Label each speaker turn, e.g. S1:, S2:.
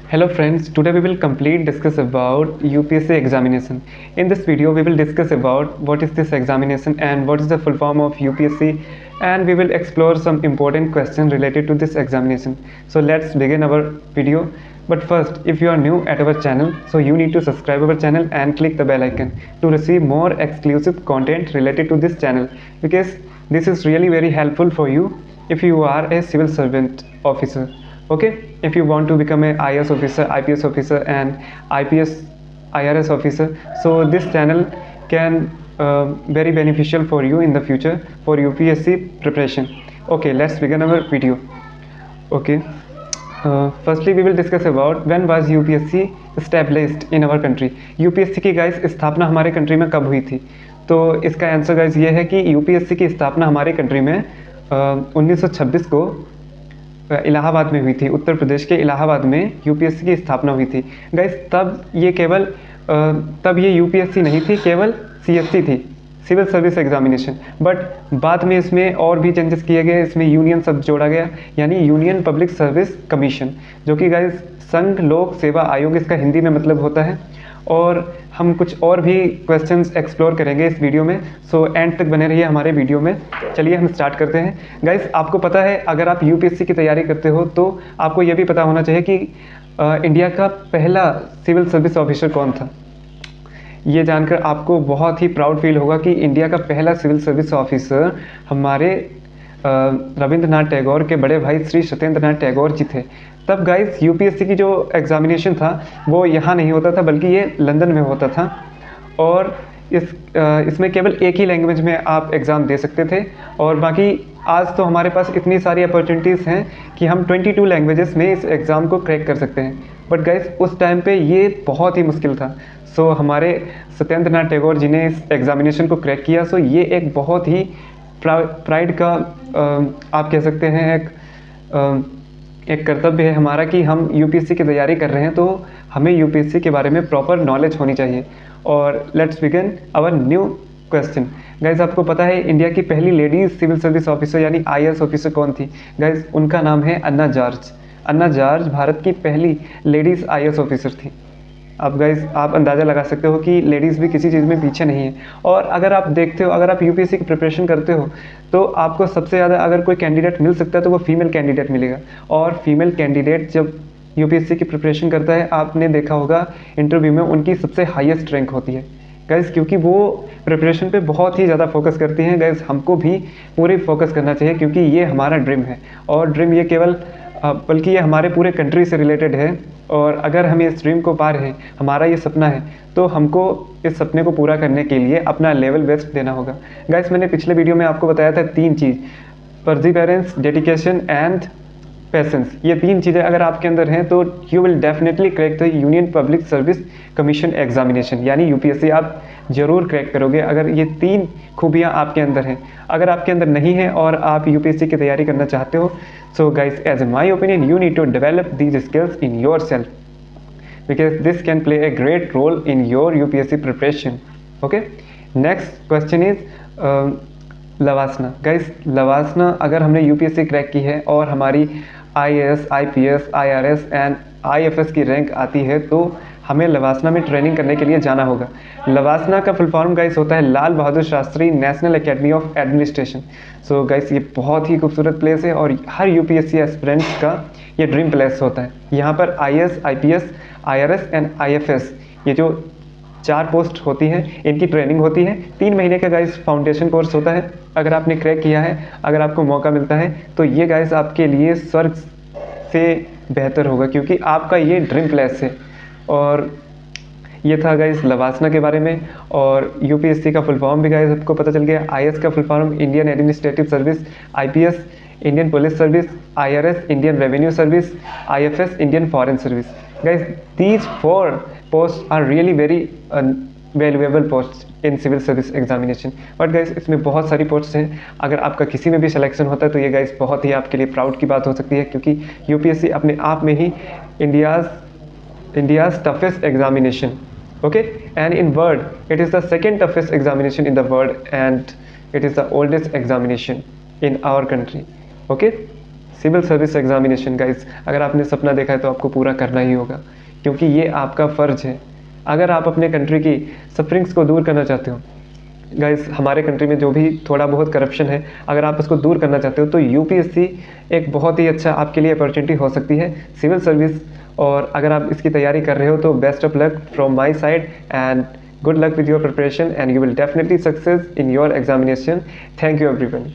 S1: Hello friends, today we will complete discuss about UPSC examination. In this video we will discuss about what is this examination and what is the full form of UPSC, and we will explore some important questions related to this examination. So let's begin our video. But first, if you are new at our channel, so you need to subscribe our channel and click the bell icon to receive more exclusive content related to this channel, because this is really very helpful for you if you are a civil servant officer. Okay, if you want to become a IAS officer, IPS officer and IPS IRS officer, so this channel can very beneficial for you in the future for UPSC preparation. Okay, let's begin our video. Okay, firstly we will discuss about when was UPSC established in our country. UPSC की guys स्थापना हमारे country में कब हुई थी? तो इसका answer guys ये है कि UPSC की स्थापना हमारे कंट्री में 1926 को इलाहाबाद में हुई थी। उत्तर प्रदेश के इलाहाबाद में यूपीएससी की स्थापना हुई थी गाइस। तब ये यूपीएससी नहीं थी, केवल सीएससी थी, सिविल सर्विस एग्जामिनेशन। बट बाद में इसमें और भी चेंजेस किए गए, इसमें यूनियन शब्द जोड़ा गया, यानी यूनियन पब्लिक सर्विस कमीशन, जो कि गाइस संघ लोक सेवा आयोग इसका हिंदी में मतलब होता है। और हम कुछ और भी क्वेश्चंस एक्सप्लोर करेंगे इस वीडियो में, सो एंड तक बने रहिए हमारे वीडियो में। चलिए हम स्टार्ट करते हैं गाइस। आपको पता है, अगर आप यूपीएससी की तैयारी करते हो तो आपको यह भी पता होना चाहिए कि इंडिया का पहला सिविल सर्विस ऑफिसर कौन था। ये जानकर आपको बहुत ही प्राउड फील होगा कि इंडिया का पहला सिविल सर्विस ऑफिसर हमारे रविंद्रनाथ टैगोर के बड़े भाई श्री सत्येंद्रनाथ टैगोर जी थे। तब गाइस यूपीएससी की जो एग्जामिनेशन था वो यहाँ नहीं होता था, बल्कि ये लंदन में होता था। और इसमें केवल एक ही लैंग्वेज में आप एग्ज़ाम दे सकते थे। और बाकी आज तो हमारे पास इतनी सारी अपॉर्चुनिटीज़ हैं कि हम 22 लैंग्वेजेस में इस एग्ज़ाम को क्रैक कर सकते हैं। बट गाइस उस टाइम पे ये बहुत ही मुश्किल था। सो हमारे सत्येंद्रनाथ टैगोर जी ने इस एग्ज़ामिनेशन को क्रैक किया। सो ये एक बहुत ही प्राइड का आप कह सकते हैं एक कर्तव्य है हमारा कि हम यूपीएससी की तैयारी कर रहे हैं, तो हमें यूपीएससी के बारे में प्रॉपर नॉलेज होनी चाहिए। और let's begin our new question. Guys आपको पता है इंडिया की पहली लेडीज सिविल सर्विस ऑफिसर यानी आईएएस ऑफिसर कौन थी? गाइज उनका नाम है अन्ना जॉर्ज। अन्ना जॉर्ज भारत की पहली लेडीज आईएएस ऑफिसर थी। अब गाइज आप अंदाज़ा लगा सकते हो कि लेडीज़ भी किसी चीज़ में पीछे नहीं है। और अगर आप देखते हो, अगर आप यूपीएससी की प्रिपरेशन करते हो, तो आपको सबसे ज़्यादा अगर कोई कैंडिडेट मिल सकता है तो वो फीमेल कैंडिडेट मिलेगा। और फीमेल कैंडिडेट जब यूपीएससी की प्रिपरेशन करता है, आपने देखा होगा इंटरव्यू में उनकी सबसे हाईएस्ट रैंक होती है गाइज, क्योंकि वो प्रिपरेशन पे बहुत ही ज़्यादा फोकस करती हैं। गाइज हमको भी पूरे फोकस करना चाहिए, क्योंकि ये हमारा ड्रीम है। और ड्रीम ये केवल बल्कि ये हमारे पूरे कंट्री से रिलेटेड है। और अगर हम इस ड्रीम को पा रहे हैं, हमारा ये सपना है, तो हमको इस सपने को पूरा करने के लिए अपना लेवल बेस्ट देना होगा। गाइस मैंने पिछले वीडियो में आपको बताया था 3 चीज़, परसिवरेंस, डेडिकेशन एंड पेशेंस। ये 3 चीज़ें अगर आपके अंदर हैं तो you will definitely crack the union public service commission examination यानी यूपीएससी आप जरूर क्रैक करोगे, अगर ये 3 खूबियाँ आपके अंदर हैं। अगर आपके अंदर नहीं है और आप यूपीएससी की तैयारी करना चाहते हो, so guys as in my opinion you need to develop these skills in yourself, because this can play a great role in your UPSC preparation. Okay, next question is LBSNAA. Guys LBSNAA अगर हमने UPSC crack की है और हमारी IAS, IPS, IRS and IFS की rank आती है, तो हमें लवासना में ट्रेनिंग करने के लिए जाना होगा। लवासना का फुल फॉर्म गाइस होता है Lal Bahadur Shastri national academy of administration. So guys ये बहुत ही खूबसूरत प्लेस है और हर यूपीएससी एस्पिरेंट्स का ये ड्रीम प्लेस होता है। यहाँ पर IAS, IPS, IRS and IFS ये जो 4 पोस्ट होती हैं, इनकी ट्रेनिंग होती है। 3 महीने का गाइस फाउंडेशन कोर्स होता है। अगर आपने क्रैक किया है, अगर आपको मौका मिलता है, तो ये गाइस आपके लिए स्वर्ग से बेहतर होगा, क्योंकि आपका ये ड्रीम प्लेस है। और ये था गाइस लवासना के बारे में। और यूपीएससी का फुल फॉर्म भी गाइस आपको पता चल गया। आईएएस का full form Indian administrative service, IPS Indian police service, IRS Indian revenue service, IFS Indian foreign service. Guys these 4 post are really very valuable post in civil service examination. But guys इसमें बहुत सारी post हैं। अगर आपका किसी में भी selection होता है तो ये गाइस बहुत ही आपके लिए प्राउड की बात हो सकती है, क्योंकि यूपीएससी अपने आप में ही India's toughest examination. Okay, and in world it is the second toughest examination in the world, and it is the oldest examination in our country. Okay, civil service examination guys, अगर आपने सपना देखा है तो आपको पूरा करना ही होगा, क्योंकि ये आपका फ़र्ज़ है। अगर आप अपने कंट्री की सफरिंग्स को दूर करना चाहते हो गाइस, हमारे कंट्री में जो भी थोड़ा बहुत करप्शन है, अगर आप उसको दूर करना चाहते हो तो यूपीएससी एक बहुत ही अच्छा आपके लिए अपॉर्चुनिटी हो सकती है, सिविल सर्विस। और अगर आप इसकी तैयारी कर रहे हो तो best of luck from my side and good luck with your preparation and you will definitely success in your examination. Thank you everyone.